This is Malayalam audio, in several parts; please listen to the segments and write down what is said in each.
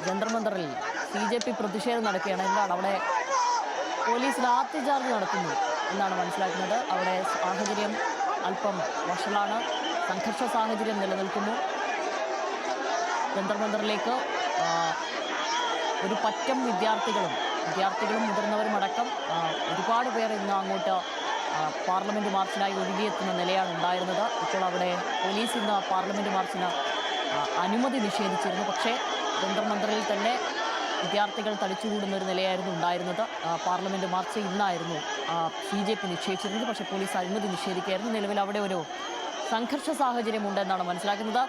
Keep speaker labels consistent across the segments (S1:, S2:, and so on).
S1: ജന്തർ മന്ദറിൽ BJP പ്രതിഷേധം നടക്കുകയാണ്. എന്താണ് അവിടെ പോലീസ് ലാത്തി ചാർജ് നടത്തുന്നു എന്നാണ് മനസ്സിലാക്കുന്നത്. അവിടെ സാഹചര്യം അല്പം വഷളാണ്. സംഘർഷ സാഹചര്യം നിലനിൽക്കുന്നു. ജന്തർ മന്ദറിലേക്ക് ഒരു പറ്റം വിദ്യാർത്ഥികളും മുതിർന്നവരുമടക്കം ഒരുപാട് പേർ ഇന്ന് അങ്ങോട്ട് പാർലമെന്റ് മാർച്ചിനായി ഒഴുകിയെത്തുന്ന നിലയാണ് ഉണ്ടായിരുന്നത്. ഇപ്പോൾ അവിടെ പോലീസ് ഇന്ന് പാർലമെന്റ് മാർച്ചിന് അനുമതി നിഷേധിച്ചിരുന്നു. പക്ഷേ ജന്തർ മന്ദറിൽ തന്നെ വിദ്യാർത്ഥികൾ തടിച്ചുകൂടുന്ന ഒരു നിലയായിരുന്നു ഉണ്ടായിരുന്നത്. പാർലമെന്റ് മാർച്ച് ഇന്നായിരുന്നു BJP നിശ്ചയിച്ചിരുന്നത്. പക്ഷേ പോലീസ് അനുമതി നിഷേധിക്കുകയായിരുന്നു. നിലവിൽ അവിടെ ഒരു സംഘർഷ സാഹചര്യമുണ്ടെന്നാണ് മനസ്സിലാക്കുന്നത്.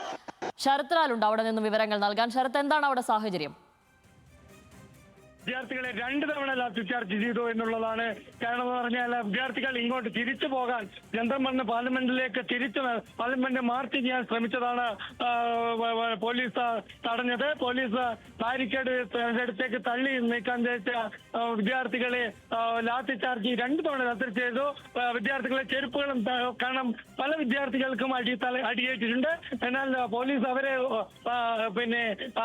S1: ശരത് ലാലുണ്ട് അവിടെ നിന്നും വിവരങ്ങൾ നൽകാൻ. ശരത്, എന്താണ് അവിടെ സാഹചര്യം?
S2: വിദ്യാർത്ഥികളെ 2 തവണ ലാത്തി ചാർജ് ചെയ്തു എന്നുള്ളതാണ്. കാരണം എന്ന് പറഞ്ഞാൽ വിദ്യാർത്ഥികൾ ഇങ്ങോട്ട് തിരിച്ചു പോകാൻ ജന്തർ മന്ദർ പാർലമെന്റിലേക്ക് പാർലമെന്റ് മാർച്ച് ചെയ്യാൻ ശ്രമിച്ചതാണ് പോലീസ് തടഞ്ഞത്. പോലീസ് ബാരിക്കേഡ് അടുത്തേക്ക് തള്ളി നീക്കാൻ വെച്ച വിദ്യാർത്ഥികളെ ലാത്തി ചാർജ് 2 തവണ ലാത്തി ചെയ്തു. വിദ്യാർത്ഥികളെ ചെരുപ്പുകളും കാരണം പല വിദ്യാർത്ഥികൾക്കും അടിയേറ്റിട്ടുണ്ട്. എന്നാൽ പോലീസ് അവരെ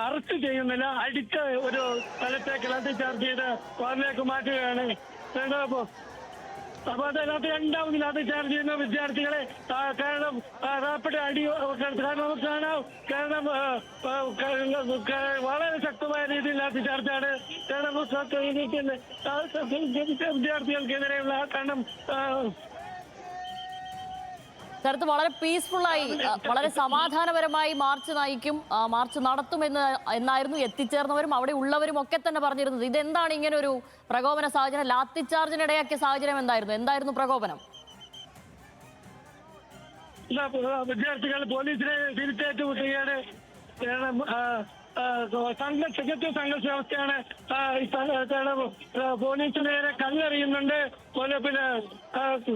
S2: അറസ്റ്റ് ചെയ്യുന്നില്ല. അടിച്ച ഒരു സ്ഥലത്തേക്ക് ചാർജ് ചെയ്ത് വാറിലേക്ക് മാറ്റുകയാണ്. അപ്പൊ അതിനകത്ത് 2ാമത് ലാത്തി ചാർജ് ചെയ്യുന്ന വിദ്യാർത്ഥികളെ കാരണം റാപ്പിഡ് അടി കാരണം വളരെ ശക്തമായ രീതിയിൽ ലാത്തി ചാർജാണ്. കാരണം വിദ്യാർത്ഥികൾക്കെതിരെയുള്ള കാരണം
S1: ശരത്ത്, വളരെ പീസ്ഫുള്ളായി വളരെ സമാധാനപരമായി മാർച്ച് എന്നായിരുന്നു എത്തിച്ചേർന്നവരും അവിടെ ഉള്ളവരും ഒക്കെ തന്നെ പറഞ്ഞിരുന്നത്. ഇതെന്താണ് ഇങ്ങനെ ഒരു പ്രകോപന സാഹചര്യം? ലാത്തി ചാർജിനിടയാക്കിയ സാഹചര്യം എന്തായിരുന്നു പ്രകോപനം?
S2: വിദ്യാർത്ഥികൾ പോലീസിനെ തിരിച്ചേറ്റുമുട്ടുകയാണ്. സംഘർഷാവസ്ഥയാണ്. പോലീസിന് നേരെ കല്ലെറിയുന്നുണ്ട്. പിന്നെ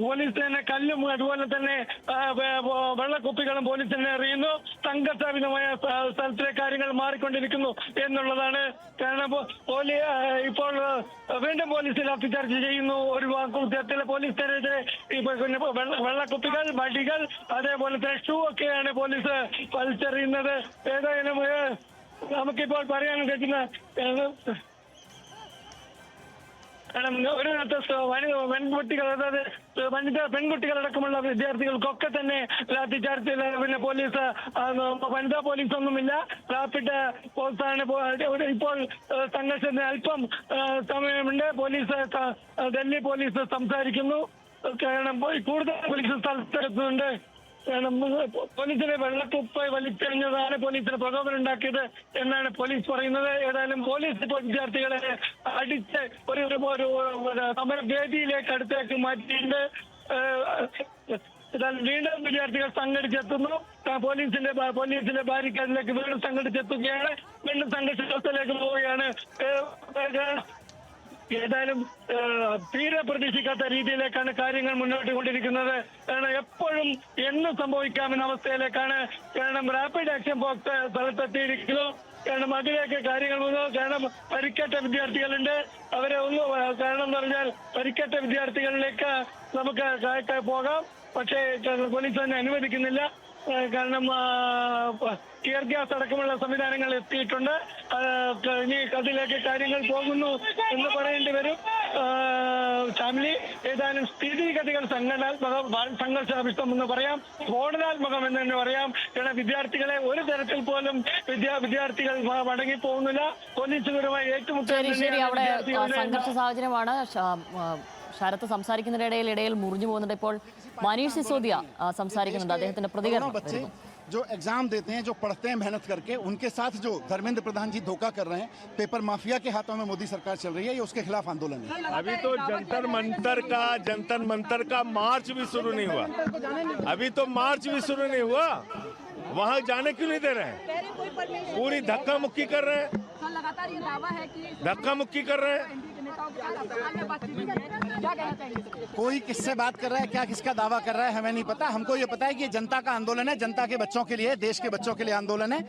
S2: പോലീസ് തന്നെ കല്ലും അതുപോലെ തന്നെ വെള്ളക്കുപ്പികളും പോലീസിനെ എറിയുന്നു. സംഘർഷാവിധമായ സ്ഥലത്തിലെ കാര്യങ്ങൾ മാറിക്കൊണ്ടിരിക്കുന്നു എന്നുള്ളതാണ്. കാരണം ഇപ്പോൾ വീണ്ടും പോലീസ് ലാത്തിചാർജ് ചെയ്യുന്നു. ഒരു വാക്കുത്യത്തിലെ പോലീസിനെതിരെ വെള്ളക്കുപ്പികൾ, വടികൾ, അതേപോലെ തന്നെ ഷൂ ഒക്കെയാണ് പോലീസ് വലിച്ചെറിയുന്നത്. ഏതായാലും നമുക്കിപ്പോൾ പറയാൻ കഴിയുന്ന ഒരു പെൺകുട്ടികൾ, അതായത് പെൺകുട്ടികളടക്കമുള്ള വിദ്യാർത്ഥികൾക്കൊക്കെ തന്നെ ലാത്തി ചാർജ് പോലീസ് വനിതാ പോലീസ് ഒന്നുമില്ല. റാപ്പിഡ് ഫോഴ്സാണ്. ഇപ്പോൾ സംഘർഷത്തിന് അല്പം സമയമുണ്ട്. പോലീസ് ഡൽഹി പോലീസ് സംസാരിക്കുന്നു. കാരണം കൂടുതൽ പോലീസ് സ്ഥലത്തെത്തുന്നുണ്ട്. പോലീസിനെ വെള്ളക്കുപ്പ് വലിച്ചെറിഞ്ഞതാണ് പോലീസിന് പ്രകോപനം ഉണ്ടാക്കിയത് എന്നാണ് പോലീസ് പറയുന്നത്. ഏതായാലും പോലീസ് ഇപ്പോൾ വിദ്യാർത്ഥികളെ അടിച്ച് ഒരു സമരവേദിയിലേക്ക് അടുത്തേക്ക് മാറ്റിയിട്ടുണ്ട്. വീണ്ടും വിദ്യാർത്ഥികൾ സംഘടിച്ചെത്തുന്നു. പോലീസിന്റെ ബാരിക്കേഡിലേക്ക് വീണ്ടും സംഘടിച്ചെത്തുകയാണ്. വീണ്ടും സംഘർഷത്തിലേക്ക് പോവുകയാണ്. ഏതായാലും തീരെ പ്രതീക്ഷിക്കാത്ത രീതിയിലേക്കാണ് കാര്യങ്ങൾ മുന്നോട്ട് കൊണ്ടിരിക്കുന്നത്. കാരണം എപ്പോഴും എന്ത് സംഭവിക്കാമെന്ന അവസ്ഥയിലേക്കാണ്. കാരണം റാപ്പിഡ് ആക്ഷൻ ഫോഴ്സ് സ്ഥലത്തെത്തിയിരിക്കുന്നു. കാരണം അതിലേക്ക് കാര്യങ്ങൾ കാരണം പരിക്കേറ്റ വിദ്യാർത്ഥികളുണ്ട്. അവരെ കാരണം എന്ന് പറഞ്ഞാൽ പരിക്കേറ്റ വിദ്യാർത്ഥികളിലേക്ക് നമുക്ക് പോകാം. പക്ഷേ പോലീസ് തന്നെ അനുവദിക്കുന്നില്ല. കാരണം ടിയർ ഗ്യാസ് അടക്കമുള്ള സംവിധാനങ്ങൾ എത്തിയിട്ടുണ്ട്. ഇനി അതിലേക്ക് കാര്യങ്ങൾ പോകുന്നു എന്ന് പറയേണ്ടി വരും. ഫാമിലി ഏതായാലും സ്ഥിതിഗതികൾ സംഘർഷാഭിഷ്ടം എന്ന് പറയാം, സ്ഫോടനാത്മകം എന്ന് തന്നെ പറയാം. കാരണം വിദ്യാർത്ഥികളെ ഒരു തരത്തിൽ പോലും വിദ്യാർത്ഥികൾ മടങ്ങിപ്പോകുന്നില്ല. പോലീസുകാരുമായി ഏറ്റുമുട്ടൽ
S1: സംഘർഷ സാഹചര്യമാണ്. ശരത്ത് സംസാരിക്കുന്നതിനിടയിൽ മുറിഞ്ഞു പോകുന്നുണ്ട്. ഇപ്പോൾ മനീഷ് സിസോദിയ സംസാരിക്കുന്നുണ്ട്. അദ്ദേഹത്തിന്റെ പ്രതികരണം.
S3: जो एग्जाम देते हैं, जो पढ़ते हैं मेहनत करके, उनके साथ जो धर्मेंद्र प्रधान जी धोखा कर रहे हैं, पेपर माफिया के हाथों में मोदी सरकार चल रही है, ये उसके खिलाफ आंदोलन है।
S4: अभी तो जंतर मंतर का मार्च भी शुरू नहीं हुआ। अभी तो मार्च भी शुरू नहीं हुआ, वहाँ जाने क्यों नहीं दे रहे हैं? पूरी धक्का मुक्की कर रहे हैं, धक्का मुक्की कर रहे हैं।
S3: कोई किससे बात कर रहा है, क्या किसका दावा कर रहा है, हमें नहीं पता। हमको ये पता है कि ये जनता का आंदोलन है, जनता के बच्चों के लिए, देश के बच्चों के लिए आंदोलन है।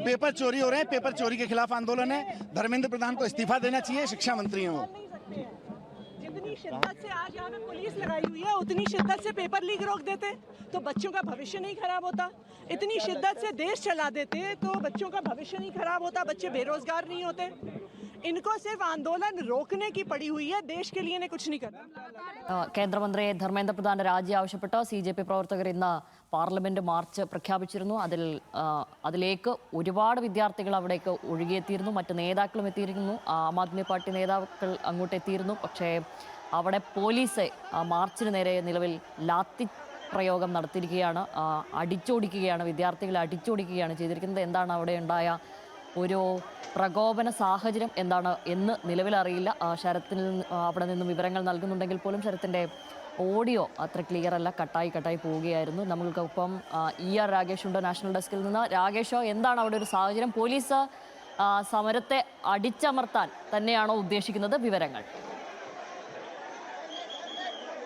S3: पेपर चोरी हो रहे हैं, पेपर चोरी के खिलाफ आंदोलन है। धर्मेंद्र प्रधान को इस्तीफा देना चाहिए, शिक्षा मंत्री हैं वो।
S5: जितनी शिद्दत से आज यहाँ पे पुलिस लगाई हुई है उतनी शिद्दत से पेपर लीक रोक देते तो बच्चों का भविष्य नहीं खराब होता। इतनी शिद्दत से देश चला देते तो बच्चों का भविष्य नहीं खराब होता, बच्चे बेरोजगार नहीं होते। इनको सिर्फ आंदोलन रोकने की पड़ी हुई है, देश के लिए कुछ नहीं करना।
S1: കേന്ദ്രമന്ത്രി ധർമ്മേന്ദ്ര പ്രധാന്റെ രാജി ആവശ്യപ്പെട്ട് CJP പ്രവർത്തകർ ഇന്ന് പാർലമെന്റ് മാർച്ച് പ്രഖ്യാപിച്ചിരുന്നു. അതിലേക്ക് ഒരുപാട് വിദ്യാർത്ഥികൾ അവിടേക്ക് ഒഴുകിയെത്തിയിരുന്നു. മറ്റ് നേതാക്കളും എത്തിയിരുന്നു. ആം ആദ്മി പാർട്ടി നേതാക്കൾ അങ്ങോട്ട് എത്തിയിരുന്നു. പക്ഷേ അവിടെ പോലീസ് മാർച്ചിന് നേരെ നിലവിൽ ലാത്തി പ്രയോഗം നടത്തിയിരിക്കുകയാണ്. അടിച്ചോടിക്കുകയാണ്, വിദ്യാർത്ഥികളെ അടിച്ചോടിക്കുകയാണ് ചെയ്തിരിക്കുന്നത്. എന്താണ് അവിടെ ഉണ്ടായ ഒരു പ്രകോപന സാഹചര്യം എന്താണ് എന്ന് നിലവിലറിയില്ല. ശരത്തിന് അവിടെ നിന്നും വിവരങ്ങൾ നൽകുന്നുണ്ടെങ്കിൽ പോലും ശരത്തിൻ്റെ ഓഡിയോ അത്ര ക്ലിയർ അല്ല, കട്ടായി പോവുകയായിരുന്നു. നമ്മൾക്കൊപ്പം ER രാഗേഷ് ഉണ്ട് നാഷണൽ ഡെസ്കിൽ നിന്ന്. രാഗേഷോ, എന്താണ് അവിടെ ഒരു സാഹചര്യം? പോലീസ് സമരത്തെ അടിച്ചമർത്താൻ തന്നെയാണോ ഉദ്ദേശിക്കുന്നത്? വിവരങ്ങൾ.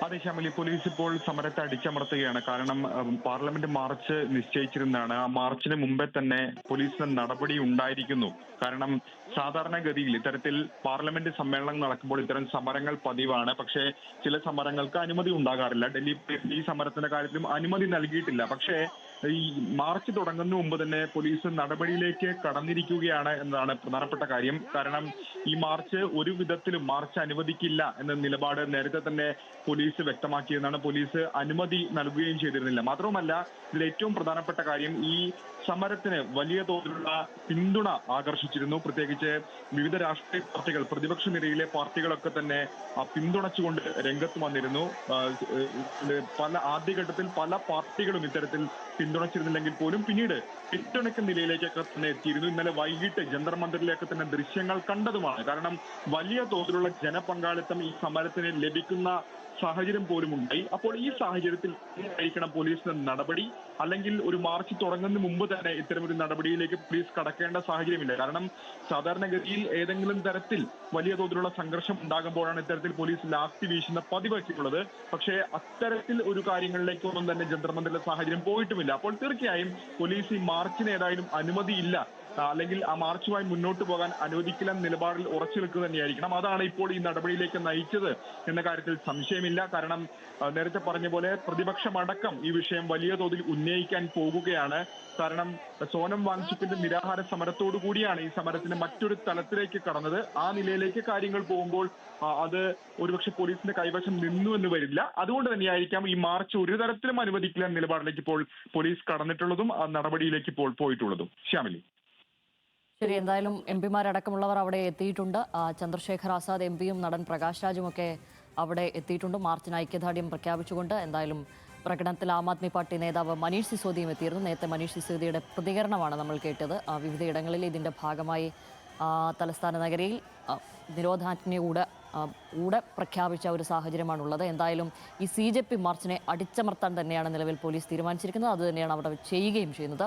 S6: അതെ ശ്യാമിലി, പോലീസ് ഇപ്പോൾ സമരത്തെ അടിച്ചമർത്തുകയാണ്. കാരണം പാർലമെന്റ് മാർച്ച് നിശ്ചയിച്ചിരുന്നതാണ്. ആ മാർച്ചിന് മുമ്പേ തന്നെ പോലീസിന് നടപടി ഉണ്ടായിരിക്കുന്നു. കാരണം സാധാരണഗതിയിൽ ഇത്തരത്തിൽ പാർലമെന്റ് സമ്മേളനം നടക്കുമ്പോൾ ഇത്തരം സമരങ്ങൾ പതിവാണ്. പക്ഷേ ചില സമരങ്ങൾക്ക് അനുമതി ഉണ്ടാകാറില്ല. ഡൽഹി ഈ സമരത്തിന്റെ കാര്യത്തിലും അനുമതി നൽകിയിട്ടില്ല. പക്ഷേ ഈ മാർച്ച് തുടങ്ങുന്ന മുമ്പ് തന്നെ പോലീസ് നടപടിയിലേക്ക് കടന്നിരിക്കുകയാണ് എന്നതാണ് പ്രധാനപ്പെട്ട കാര്യം. കാരണം ഈ മാർച്ച് ഒരു വിധത്തിലും മാർച്ച് അനുവദിക്കില്ല എന്ന നിലപാട് നേരത്തെ തന്നെ പോലീസ് വ്യക്തമാക്കിയെന്നാണ്. പോലീസ് അനുമതി നൽകുകയും ചെയ്തിരുന്നില്ല. മാത്രവുമല്ല, ഇതിൽ ഏറ്റവും പ്രധാനപ്പെട്ട കാര്യം ഈ സമരത്തിന് വലിയ തോതിലുള്ള പിന്തുണ ആകർഷിച്ചിരുന്നു. പ്രത്യേകിച്ച് വിവിധ രാഷ്ട്രീയ പാർട്ടികൾ, പ്രതിപക്ഷ നിരയിലെ പാർട്ടികളൊക്കെ തന്നെ പിന്തുണച്ചുകൊണ്ട് രംഗത്ത് വന്നിരുന്നു. ആദ്യഘട്ടത്തിൽ പല പാർട്ടികളും ഇത്തരത്തിൽ പിന്തുണച്ചിരുന്നില്ലെങ്കിൽ പോലും പിന്നീട് പിന്തുണയ്ക്കുന്ന നിലയിലേക്കൊക്കെ തന്നെ എത്തിയിരുന്നു. ഇന്നലെ വൈകിട്ട് ജന്തർ മന്ദിറിലേക്ക് തന്നെ ദൃശ്യങ്ങൾ കണ്ടതുമാണ്. കാരണം വലിയ തോതിലുള്ള ജനപങ്കാളിത്തം ഈ സമരത്തിന് ലഭിക്കുന്ന സാഹചര്യം പോലും ഉണ്ടായി. അപ്പോൾ ഈ സാഹചര്യത്തിൽ ആയിരിക്കണം പോലീസിന്റെ നടപടി, അല്ലെങ്കിൽ ഒരു മാർച്ച് തുടങ്ങുന്നതിന് മുമ്പ് തന്നെ ഇത്തരമൊരു നടപടിയിലേക്ക് പോലീസ് കടക്കേണ്ട സാഹചര്യമില്ല. കാരണം സാധാരണഗതിയിൽ ഏതെങ്കിലും തരത്തിൽ വലിയ തോതിലുള്ള സംഘർഷം ഉണ്ടാകുമ്പോഴാണ് ഇത്തരത്തിൽ പോലീസ് ലാത്തി വീശുന്ന പതിവാക്കിയിട്ടുള്ളത്. പക്ഷേ അത്തരത്തിൽ ഒരു കാര്യങ്ങളിലേക്കൊന്നും തന്നെ ജന്തർ മന്ദിറിലെ സാഹചര്യം പോയിട്ടുമില്ല. അപ്പോൾ തീർച്ചയായും പോലീസ് ഈ മാർച്ചിന് ഏതായാലും അനുമതിയില്ല, അല്ലെങ്കിൽ ആ മാർച്ചുമായി മുന്നോട്ട് പോകാൻ അനുവദിക്കില്ല നിലപാടിൽ ഉറച്ചു നിൽക്കുക തന്നെയായിരിക്കണം. അതാണ് ഇപ്പോൾ ഈ നടപടിയിലേക്ക് നയിച്ചത് എന്ന കാര്യത്തിൽ സംശയമില്ല. കാരണം നേരത്തെ പറഞ്ഞ പോലെ പ്രതിപക്ഷമടക്കം ഈ വിഷയം വലിയ തോതിൽ ഉന്നയിക്കാൻ പോകുകയാണ്. കാരണം സോനം വാങ്ചുക്കിന്റെ നിരാഹാര സമരത്തോടു കൂടിയാണ് ഈ സമരത്തിന് മറ്റൊരു തലത്തിലേക്ക് കടന്നത്. ആ നിലയിലേക്ക് കാര്യങ്ങൾ പോകുമ്പോൾ അത് ഒരുപക്ഷെ പോലീസിന്റെ കൈവശം നിന്നു എന്ന് വരില്ല. അതുകൊണ്ട് തന്നെയായിരിക്കാം ഈ മാർച്ച് ഒരു തരത്തിലും അനുവദിക്കില്ല നിലപാടിലേക്ക് ഇപ്പോൾ പോലീസ് കടന്നിട്ടുള്ളതും ആ നടപടിയിലേക്ക് ഇപ്പോൾ പോയിട്ടുള്ളതും. ശ്യാമിലി.
S1: ശരി, എന്തായാലും MP മാരടക്കമുള്ളവർ അവിടെ എത്തിയിട്ടുണ്ട്. ചന്ദ്രശേഖർ ആസാദ് MP-യും നടൻ പ്രകാശ് രാജുമൊക്കെ അവിടെ എത്തിയിട്ടുണ്ട്. മാർച്ചിന് ഐക്യദാർഢ്യം പ്രഖ്യാപിച്ചുകൊണ്ട്. എന്തായാലും പ്രകടനത്തിൽ ആം ആദ്മി പാർട്ടി നേതാവ് മനീഷ് സിസോദിയും എത്തിയിരുന്നു. നേരത്തെ മനീഷ് സിസോദിയുടെ പ്രതികരണമാണ് നമ്മൾ കേട്ടത്. വിവിധയിടങ്ങളിൽ ഇതിൻ്റെ ഭാഗമായി തലസ്ഥാന നഗരിയിൽ നിരോധനാജ്ഞ കൂടെ പ്രഖ്യാപിച്ച ഒരു സാഹചര്യമാണുള്ളത്. എന്തായാലും ഈ CJP മാർച്ചിനെ അടിച്ചമർത്താൻ തന്നെയാണ് നിലവിൽ പോലീസ് തീരുമാനിച്ചിരിക്കുന്നത്. അത് തന്നെയാണ് അവിടെ ചെയ്യുകയും ചെയ്യുന്നത്.